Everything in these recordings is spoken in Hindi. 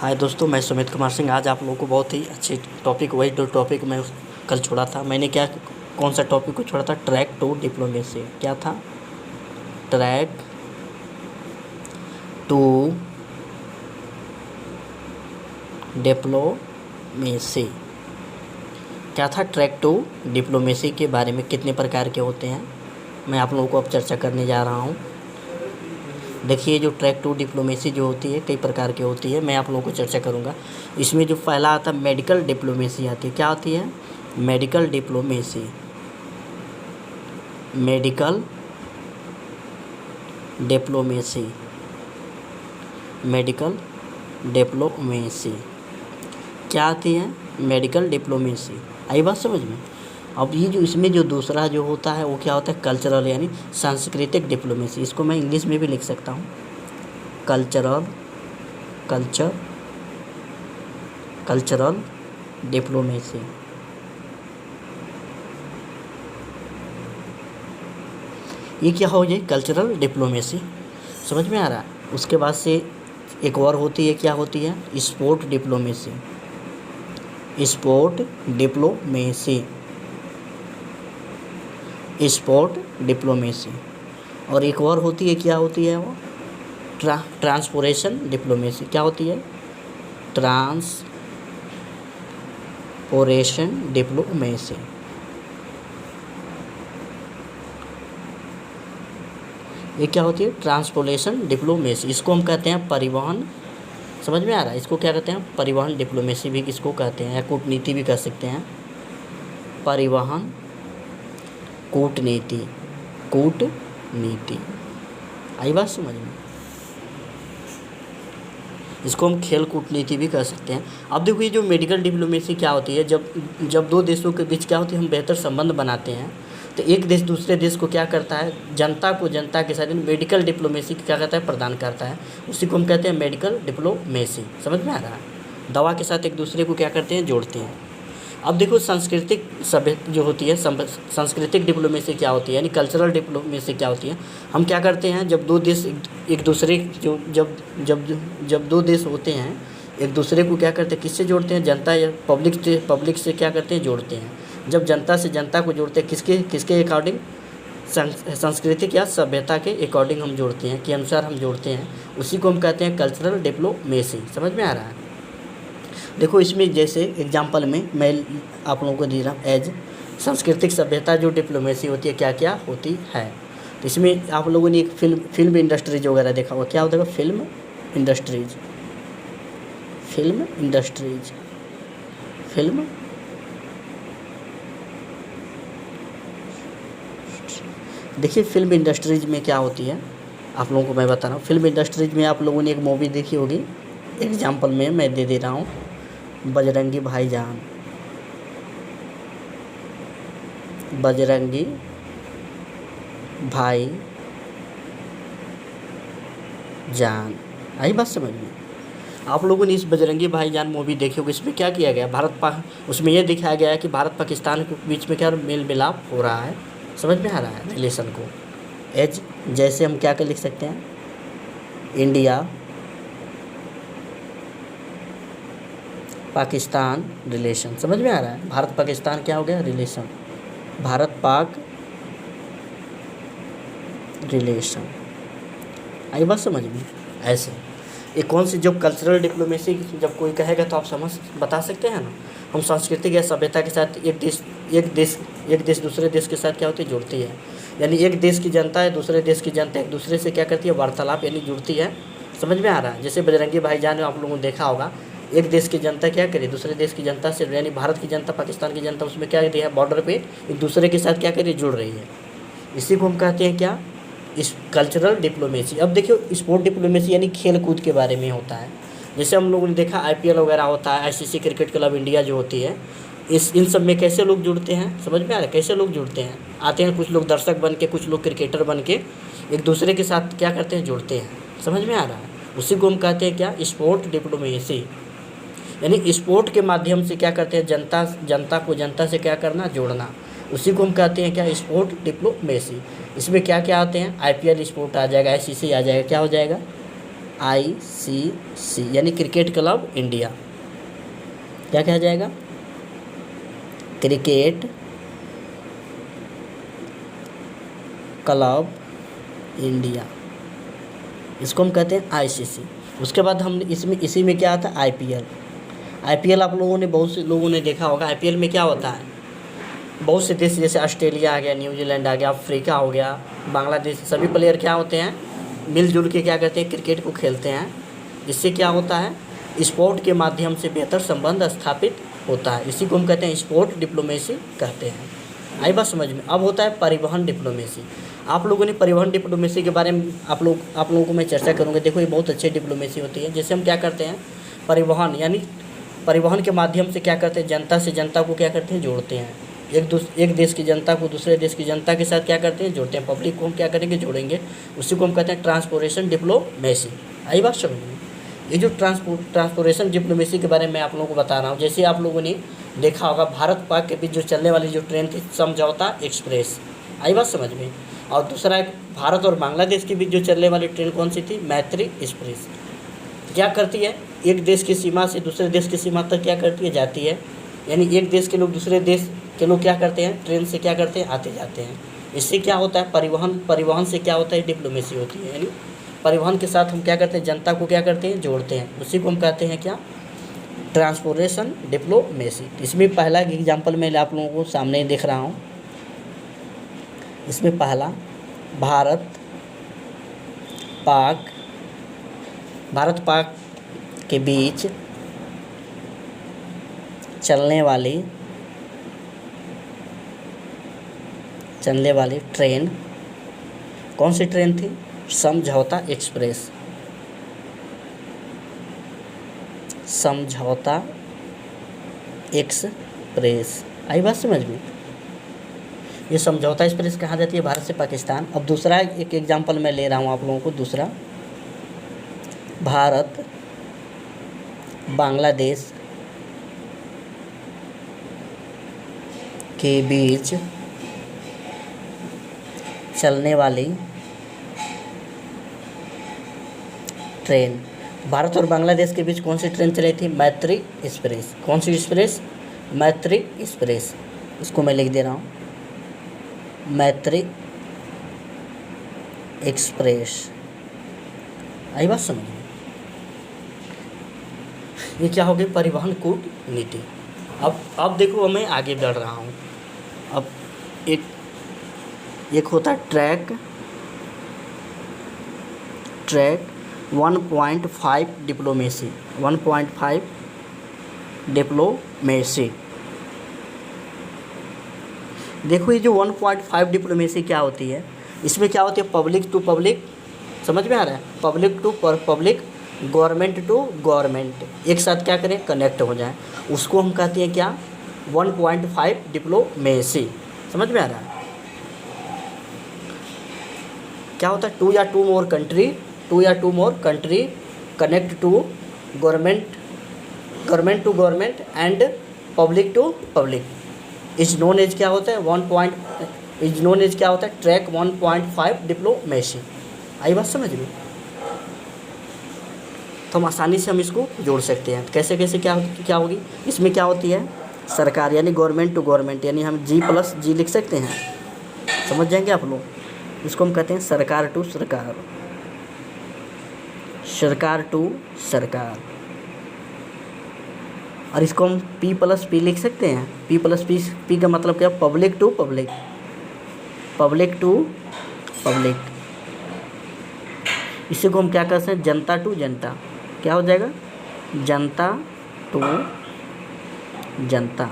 हाय दोस्तों, मैं सुमित कुमार सिंह। आज आप लोगों को बहुत ही अच्छे टॉपिक, वही जो टॉपिक मैं कल छोड़ा था। मैंने कौन सा टॉपिक को छोड़ा था? Track two diplomacy. क्या था? Track two diplomacy. क्या था? ट्रैक टू डिप्लोमेसी के बारे में कितने प्रकार के होते हैं, मैं आप लोगों को अब चर्चा करने जा रहा हूँ। देखिए, जो ट्रैक टू डिप्लोमेसी जो होती है कई प्रकार की होती है, मैं आप लोगों को चर्चा करूँगा। इसमें जो पहला आता है मेडिकल डिप्लोमेसी आती है। क्या होती है? Medical diplomacy. Medical diplomacy. Medical diplomacy क्या आती है? Medical diplomacy. आई बात समझ में? अब ये जो इसमें जो दूसरा जो होता है वो क्या होता है? कल्चरल यानी सांस्कृतिक डिप्लोमेसी। इसको मैं इंग्लिश में भी लिख सकता हूँ, कल्चरल डिप्लोमेसी। ये क्या हो जाए? Cultural diplomacy. समझ में आ रहा है? उसके बाद से एक और होती है, क्या होती है? Sport diplomacy. Sport diplomacy. Sport diplomacy. और एक और होती है, क्या होती है वो? Transportation diplomacy. क्या होती है? Transportation diplomacy. ये क्या होती है? Transportation diplomacy. इसको हम कहते हैं परिवहन। समझ में आ रहा है? इसको क्या कहते हैं? परिवहन डिप्लोमेसी भी इसको कहते हैं, या कूटनीति भी कह सकते हैं। परिवहन कूटनीति। आई बात समझ में? इसको हम खेल कूटनीति भी कह सकते हैं। अब देखो, ये जो मेडिकल डिप्लोमेसी क्या होती है, जब दो देशों के बीच क्या होती है, हम बेहतर संबंध बनाते हैं, तो एक देश दूसरे देश को क्या करता है? जनता को जनता के साथ मेडिकल डिप्लोमेसी क्या कहता है? प्रदान करता है। उसी को हम कहते हैं मेडिकल डिप्लोमेसी। समझ में आ रहा है? दवा के साथ एक दूसरे को क्या करते हैं? जोड़ते हैं। अब देखो, सांस्कृतिक सभ्य जो होती है, सांस्कृतिक डिप्लोमेसी क्या होती है, यानी कल्चरल डिप्लोमेसी क्या होती है? हम क्या करते हैं, जब दो देश एक दूसरे जो जब दो देश होते हैं, एक दूसरे को क्या करते हैं? किससे जोड़ते हैं? जनता या पब्लिक से क्या करते हैं? जोड़ते हैं। जब जनता से जनता को जोड़ते हैं, किसके अकॉर्डिंग? सांस्कृतिक या सभ्यता के अकॉर्डिंग हम जोड़ते हैं, के अनुसार हम जोड़ते हैं। उसी को हम कहते हैं कल्चरल डिप्लोमेसी। समझ में आ रहा है? देखो, इसमें जैसे एग्जाम्पल में मैं आप लोगों को दे रहा हूँ, एज सांस्कृतिक सभ्यता जो डिप्लोमेसी होती है, क्या क्या होती है। तो इसमें आप लोगों ने एक फिल्म इंडस्ट्रीज वगैरह देखा होगा। क्या होता है? Film industries. देखिए, फिल्म इंडस्ट्रीज में क्या होती है, आप लोगों को मैं बता रहा हूँ। फिल्म इंडस्ट्रीज में आप लोगों ने एक मूवी देखी होगी, एग्जाम्पल में मैं दे रहा हूँ, बजरंगी भाईजान। बजरंगी भाईजान। आई बात समझ में? आप लोगों ने इस बजरंगी भाईजान मूवी देखी होगी। इसमें क्या किया गया? उसमें यह दिखाया गया है कि भारत पाकिस्तान के बीच में क्या मेल मिलाप हो रहा है। समझ में आ रहा है? रिलेशन को एज जैसे हम क्या लिख सकते हैं? India Pakistan relation. समझ में आ रहा है? भारत पाकिस्तान क्या हो गया? रिलेशन। भारत पाक रिलेशन। आई बात समझ में? ऐसे ये कौन सी जो कल्चरल डिप्लोमेसी जब कोई कहेगा तो आप बता सकते हैं ना। हम सांस्कृतिक या सभ्यता के साथ एक देश दूसरे देश के साथ क्या होती है? जुड़ती है। यानी एक देश की जनता है, दूसरे देश की जनता एक दूसरे से क्या करती है? वार्तालाप यानी जुड़ती है। समझ में आ रहा है? जैसे बजरंगी भाईजान में आप लोगों ने देखा होगा, एक देश की जनता क्या करे? दूसरे देश की जनता से, यानी भारत की जनता पाकिस्तान की जनता, उसमें क्या है? बॉर्डर पे एक दूसरे के साथ क्या करे? जुड़ रही है। इसी को हम कहते हैं क्या? इस कल्चरल डिप्लोमेसी। अब देखियो, स्पोर्ट डिप्लोमेसी यानी खेल कूद के बारे में होता है। जैसे हम लोगों ने देखा IPL वगैरह होता है, ICC क्रिकेट क्लब इंडिया जो होती है, इन सब में कैसे लोग जुड़ते हैं? समझ में आ रहा है? कैसे लोग जुड़ते हैं? आते हैं, कुछ लोग दर्शक बन के, कुछ लोग क्रिकेटर बन के एक दूसरे के साथ क्या करते हैं? जुड़ते हैं। समझ में आ रहा है? उसी को हम कहते हैं क्या? Sport diplomacy. यानी स्पोर्ट के माध्यम से क्या करते हैं? जनता को जनता से क्या करना? जोड़ना। उसी को हम कहते हैं क्या? Sport diplomacy. इसमें क्या क्या आते हैं? IPL स्पोर्ट आ जाएगा, ICC आ जाएगा, क्या हो जाएगा? ICC यानी क्रिकेट क्लब इंडिया। क्या कहा जाएगा? क्रिकेट क्लब इंडिया, इसको हम कहते हैं ICC। उसके बाद हम इसी में क्या आता है? IPL आप लोगों ने, बहुत से लोगों ने देखा होगा। IPL में क्या होता है, बहुत से देश जैसे ऑस्ट्रेलिया आ गया, न्यूजीलैंड आ गया, अफ्रीका हो गया, बांग्लादेश, सभी प्लेयर क्या होते हैं, मिलजुल के क्या करते हैं, क्रिकेट को खेलते हैं। इससे क्या होता है, स्पोर्ट के माध्यम से बेहतर संबंध स्थापित होता है। इसी को हम कहते हैं स्पोर्ट डिप्लोमेसी कहते हैं। आई बात समझ में? अब होता है परिवहन डिप्लोमेसी। आप लोगों ने परिवहन डिप्लोमेसी के बारे में आप लोगों को मैं चर्चा करूँगा। देखो ये बहुत अच्छी डिप्लोमेसी होती है। जैसे हम क्या करते हैं, परिवहन यानी परिवहन के माध्यम से क्या करते हैं, जनता से जनता को क्या करते हैं, जोड़ते हैं। एक देश की जनता को दूसरे देश की जनता के साथ क्या करते हैं, जोड़ते हैं। पब्लिक को हम क्या करेंगे, जोड़ेंगे। उसी को हम कहते हैं ट्रांसपोर्टेशन डिप्लोमेसी। आई बात समझ में? ये जो ट्रांसपोर्टेशन डिप्लोमेसी के बारे में मैं आप लोगों को बता रहा हूँ, जैसे आप लोगों ने देखा होगा भारत पाक के बीच जो चलने वाली जो ट्रेन थी, समझौता एक्सप्रेस। आई बात समझ में? और दूसरा एक भारत और बांग्लादेश के बीच जो चलने वाली ट्रेन कौन सी थी, मैत्री एक्सप्रेस। क्या करती है, एक देश की सीमा से दूसरे देश की सीमा तक क्या करती है, जाती है। यानी एक देश के लोग दूसरे देश के लोग क्या करते हैं, ट्रेन से क्या करते हैं, आते जाते हैं। इससे क्या होता है, परिवहन से क्या होता है, डिप्लोमेसी होती है। यानी परिवहन के साथ हम क्या करते हैं, जनता को क्या करते हैं, जोड़ते हैं। उसी को हम कहते हैं क्या, ट्रांसपोर्टेशन डिप्लोमेसी। इसमें पहला एग्जाम्पल मैं आप लोगों को सामने दिख रहा हूँ। इसमें पहला भारत पाक के बीच चलने वाली ट्रेन कौन सी ट्रेन थी, समझौता एक्सप्रेस। समझौता एक्सप्रेस। आई बात समझ में? ये समझौता एक्सप्रेस कहाँ जाती है, भारत से पाकिस्तान। अब दूसरा एक एग्जांपल मैं ले रहा हूँ आप लोगों को। दूसरा, भारत बांग्लादेश के बीच चलने वाली ट्रेन। भारत और बांग्लादेश के बीच कौन सी ट्रेन चली थी, मैत्री एक्सप्रेस। कौन सी एक्सप्रेस, मैत्री एक्सप्रेस। इसको मैं लिख दे रहा हूँ, मैत्री एक्सप्रेस। आई बात समझ में? ये क्या हो गई, परिवहन कूटनीति। अब देखो मैं आगे बढ़ रहा हूँ। अब एक होता है ट्रैक 1.5 डिप्लोमेसी। 1.5 डिप्लोमेसी। देखो ये जो 1.5 डिप्लोमेसी क्या होती है, इसमें क्या होती है, पब्लिक टू पब्लिक, समझ में आ रहा है, public to public, government to government एक साथ क्या करें, कनेक्ट हो जाए। उसको हम कहते हैं क्या, 1.5 डिप्लोमेसी। समझ में आ रहा है? क्या होता है, टू या two more country connect to government to government and public to public is known as क्या होता है, क्या होता है, ट्रैक 1.5 डिप्लोमेसी। आई बात समझ में? तो हम आसानी से हम इसको जोड़ सकते हैं। कैसे क्या होगी, इसमें क्या होती है, सरकार यानी गवर्नमेंट टू गवर्नमेंट, यानी हम G+G लिख सकते हैं। समझ जाएंगे आप लोग? इसको हम कहते हैं सरकार टू सरकार, सरकार टू सरकार। और इसको हम P+P लिख सकते हैं। P+P का मतलब क्या, public to public, public to public. इसी को हम क्या कर सकते हैं, जनता टू जनता। क्या हो जाएगा, जनता टू जनता।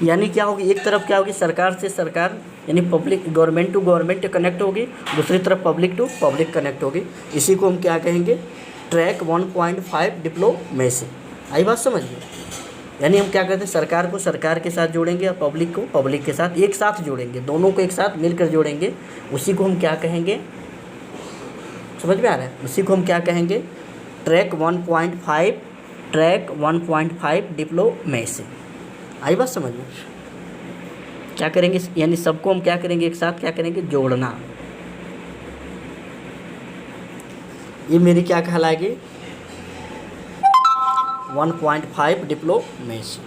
यानी क्या होगी, एक तरफ क्या होगी, सरकार से सरकार यानी public, government to government connect होगी, दूसरी तरफ पब्लिक टू पब्लिक कनेक्ट होगी। इसी को हम क्या कहेंगे, ट्रैक 1.5 डिप्लोमेसी। आई बात समझ में? यानी हम क्या करते हैं, सरकार को सरकार के साथ जोड़ेंगे और पब्लिक को पब्लिक के साथ एक साथ जोड़ेंगे, दोनों को एक साथ मिलकर जोड़ेंगे। उसी को हम क्या कहेंगे, समझ में आ रहा है? उसी को हम क्या कहेंगे, ट्रैक 1.5 डिप्लोमेसी। आई बात समझ में? क्या करेंगे, यानी सबको हम क्या करेंगे, एक साथ क्या करेंगे, जोड़ना। ये मेरी क्या कहलाएगी 1.5 डिप्लोमेसी।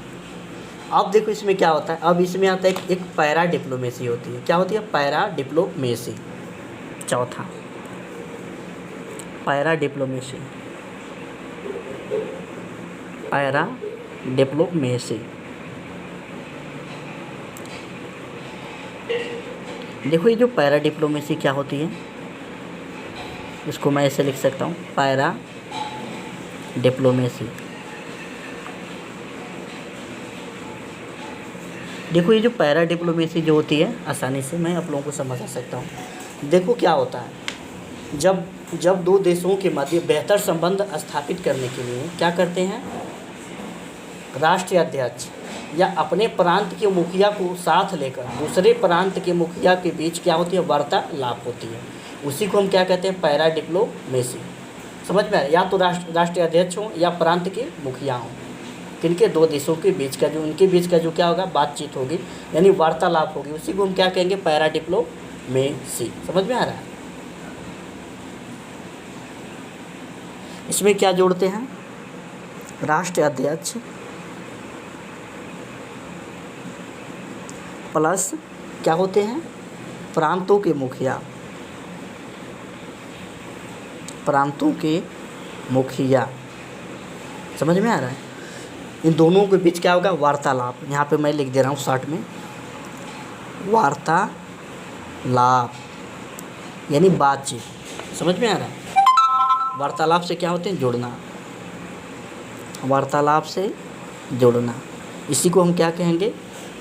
अब देखो इसमें क्या होता है, अब इसमें आता है एक पैरा डिप्लोमेसी होती है। क्या होती है? Para diplomacy. चौथा पैरा डिप्लोमेसी, पैरा डिप्लोमेसी। देखो ये जो पैरा डिप्लोमेसी क्या होती है, इसको मैं ऐसे लिख सकता हूँ, पैरा डिप्लोमेसी। देखो ये जो पैरा डिप्लोमेसी जो होती है, आसानी से मैं आप लोगों को समझा सकता हूँ। देखो क्या होता है, जब दो देशों के मध्य बेहतर संबंध स्थापित करने के लिए क्या करते हैं, राष्ट्रीय अध्यक्ष या अपने प्रांत के मुखिया को साथ लेकर दूसरे प्रांत के मुखिया के बीच क्या होती है, वार्तालाप होती है। उसी को हम क्या कहते हैं, पैरा डिप्लोमेसी। समझ में आया? या तो राष्ट्रीय अध्यक्ष हों या प्रांत के मुखिया हों, किनके, दो देशों के बीच का जो उनके बीच का जो क्या होगा, बातचीत होगी, यानी वार्तालाप होगी, उसी को हम क्या कहेंगे, पैरा डिप्लोमेसी। समझ में आ रहा है? इसमें क्या जोड़ते हैं, राष्ट्रीय अध्यक्ष प्लस क्या होते हैं, प्रांतों के मुखिया, प्रांतों के मुखिया। समझ में आ रहा है? इन दोनों के बीच क्या होगा, वार्तालाप। यहाँ पे मैं लिख दे रहा हूँ शॉर्ट में, वार्तालाप यानी बातचीत। समझ में आ रहा है? वार्तालाप से क्या होते हैं, जुड़ना, वार्तालाप से जुड़ना। इसी को हम क्या कहेंगे,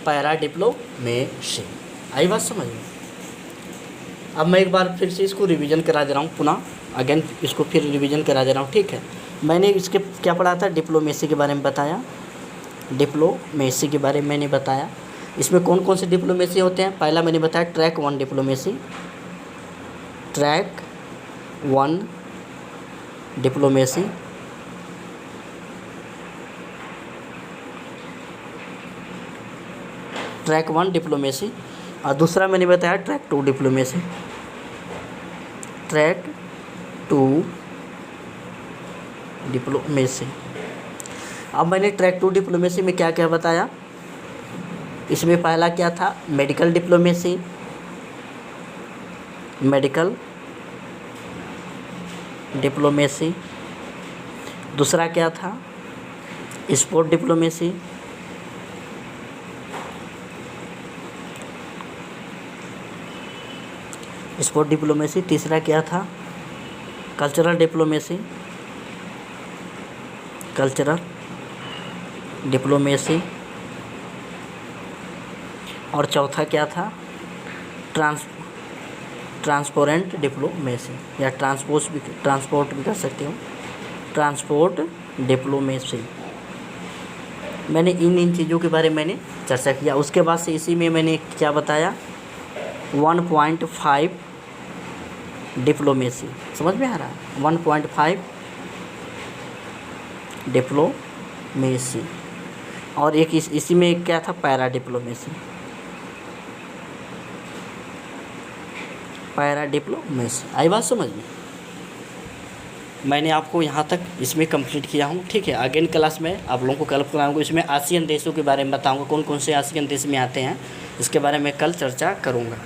पैरा डिप्लोमेसी। आई बात समझ में? अब मैं एक बार फिर से इसको रिवीजन करा दे रहा हूँ, पुनः अगेन इसको फिर रिवीजन करा दे रहा हूँ, ठीक है। मैंने इसके क्या पढ़ा था, डिप्लोमेसी के बारे में बताया, डिप्लोमेसी के बारे में मैंने बताया। इसमें कौन कौन से डिप्लोमेसी होते हैं, पहला मैंने बताया track 1 diplomacy, track 1 diplomacy, track 1 diplomacy, और दूसरा मैंने बताया ट्रैक 2 डिप्लोमेसी, ट्रैक 2 डिप्लोमेसी। अब मैंने ट्रैक 2 डिप्लोमेसी में क्या क्या बताया, इसमें पहला क्या था, मेडिकल डिप्लोमेसी, मेडिकल डिप्लोमेसी। दूसरा क्या था, स्पोर्ट डिप्लोमेसी, स्पोर्ट डिप्लोमेसी। तीसरा क्या था, कल्चरल डिप्लोमेसी, कल्चरल डिप्लोमेसी। और चौथा क्या था, ट्रांसपोरेंट डिप्लोमेसी, या ट्रांसपोर्ट भी कर सकते हो, ट्रांसपोर्ट डिप्लोमेसी। मैंने इन चीज़ों के बारे में मैंने चर्चा किया। उसके बाद से इसी में मैंने क्या बताया, 1.5 डिप्लोमेसी। समझ में आ रहा है, 1.5 डिप्लोमेसी। और एक इसी में क्या था, पैरा डिप्लोमेसी, पैरा डिप्लोमेसी। आई बात समझ में? मैंने आपको यहाँ तक इसमें कंप्लीट किया हूँ, ठीक है। अगेन क्लास में आप लोगों को कल कराऊंगा, इसमें आसियान देशों के बारे में बताऊंगा, कौन कौन से आसियान देश में आते हैं, इसके बारे में कल चर्चा करूँगा।